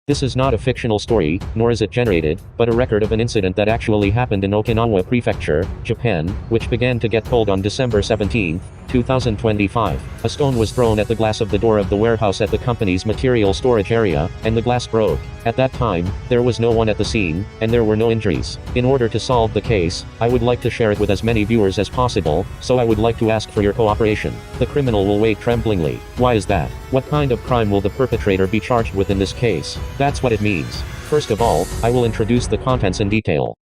This is not a fictional story, nor is it generated, but a record of an incident that actually happened in Okinawa Prefecture, Japan, which began to get cold on December 17, 2025. A stone was thrown at the glass of the door of the warehouse at the company's material storage area, and the glass broke. At that time, there was no one at the scene, and there were no injuries. In order to solve the case, I would like to share it with as many viewers as possible, so I would like to ask for your cooperation. The criminal will wait tremblingly. Why is that? What kind of crime will the perpetrator be charged with in this case? That's what it means. First of all, I will introduce the contents in detail.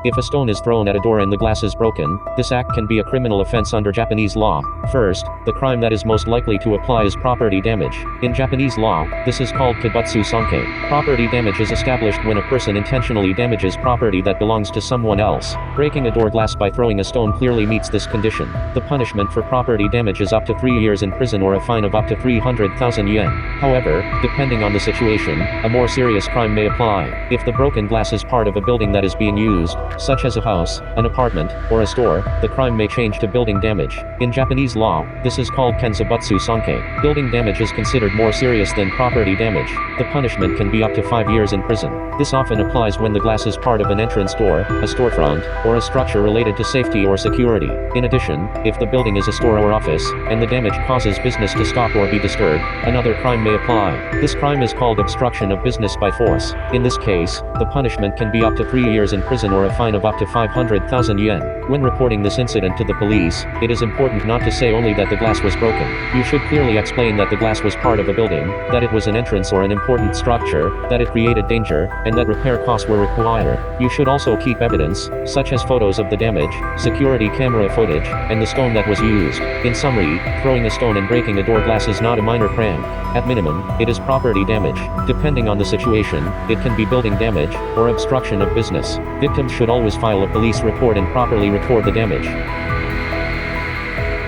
If a stone is thrown at a door and the glass is broken, this act can be a criminal offense under Japanese law. First, the crime that is most likely to apply is property damage. In Japanese law, this is called kibutsu sanke. Property damage is established when a person intentionally damages property that belongs to someone else. Breaking a door glass by throwing a stone clearly meets this condition. The punishment for property damage is up to 3 years in prison or a fine of up to 300,000 yen. However, depending on the situation, a more serious crime may apply. If the broken glass is part of a building that is being used, such as a house, an apartment, or a store, the crime may change to building damage. In Japanese law, this is called kenzabutsu sanke. Building damage is considered more serious than property damage. The punishment can be up to 5 years in prison. This often applies when the glass is part of an entrance door, a storefront, or a structure related to safety or security. In addition, if the building is a store or office, and the damage causes business to stop or be disturbed, another crime may apply. This crime is called obstruction of business by force. In this case, the punishment can be up to 3 years in prison or a fine of up to 500,000 yen. When reporting this incident to the police, it is important not to say only that the glass was broken. You should clearly explain that the glass was part of a building, that it was an entrance or an important structure, that it created danger, and that repair costs were required. You should also keep evidence, such as photos of the damage, security camera footage, and the stone that was used. In summary, throwing a stone and breaking a door glass is not a minor prank. At minimum, it is property damage. Depending on the situation, it can be building damage, or obstruction of business. Victims should always file a police report and properly record the damage.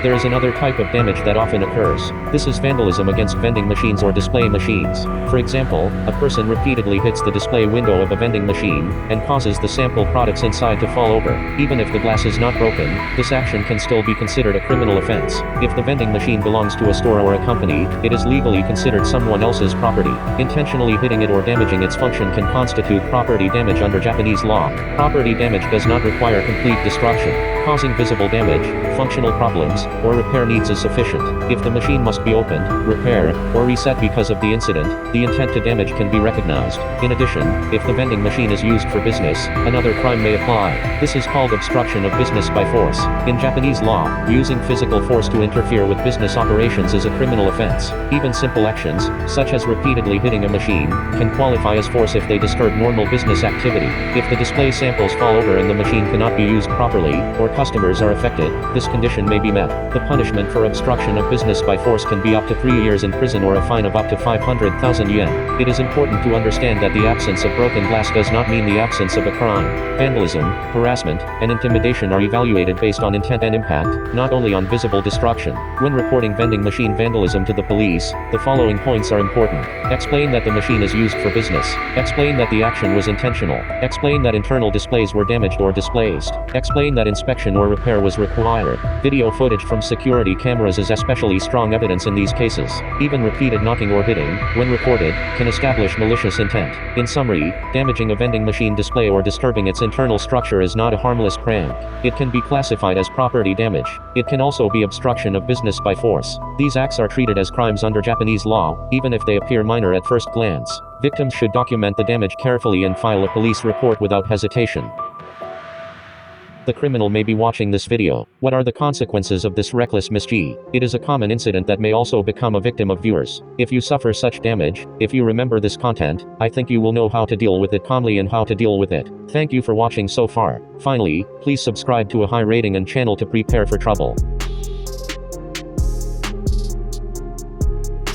There is another type of damage that often occurs. This is vandalism against vending machines or display machines. For example, a person repeatedly hits the display window of a vending machine, and causes the sample products inside to fall over. Even if the glass is not broken, this action can still be considered a criminal offense. If the vending machine belongs to a store or a company, it is legally considered someone else's property. Intentionally hitting it or damaging its function can constitute property damage under Japanese law. Property damage does not require complete destruction. Causing visible damage, functional problems, or repair needs is sufficient. If the machine must be opened, repaired, or reset because of the incident, the intent to damage can be recognized. In addition, if the vending machine is used for business, another crime may apply. This is called obstruction of business by force. In Japanese law, using physical force to interfere with business operations is a criminal offense. Even simple actions, such as repeatedly hitting a machine, can qualify as force if they disturb normal business activity. If the display samples fall over and the machine cannot be used properly, or customers are affected, this condition may be met. The punishment for obstruction of business by force can be up to 3 years in prison or a fine of up to 500,000 yen. It is important to understand that the absence of broken glass does not mean the absence of a crime. Vandalism, harassment, and intimidation are evaluated based on intent and impact, not only on visible destruction. When reporting vending machine vandalism to the police, the following points are important. Explain that the machine is used for business. Explain that the action was intentional. Explain that internal displays were damaged or displaced. Explain that inspection or repair was required. Video footage from security cameras is especially strong evidence in these cases. Even repeated knocking or hitting, when recorded, can establish malicious intent. In summary, damaging a vending machine display or disturbing its internal structure is not a harmless prank. It can be classified as property damage. It can also be obstruction of business by force. These acts are treated as crimes under Japanese law, even if they appear minor at first glance. Victims should document the damage carefully and file a police report without hesitation. The criminal may be watching this video. What are the consequences of this reckless mischief? It is a common incident that may also become a victim of viewers. If you suffer such damage, if you remember this content, I think you will know how to deal with it calmly and how to deal with it. Thank you for watching so far. Finally, please subscribe to a high rating and channel to prepare for trouble.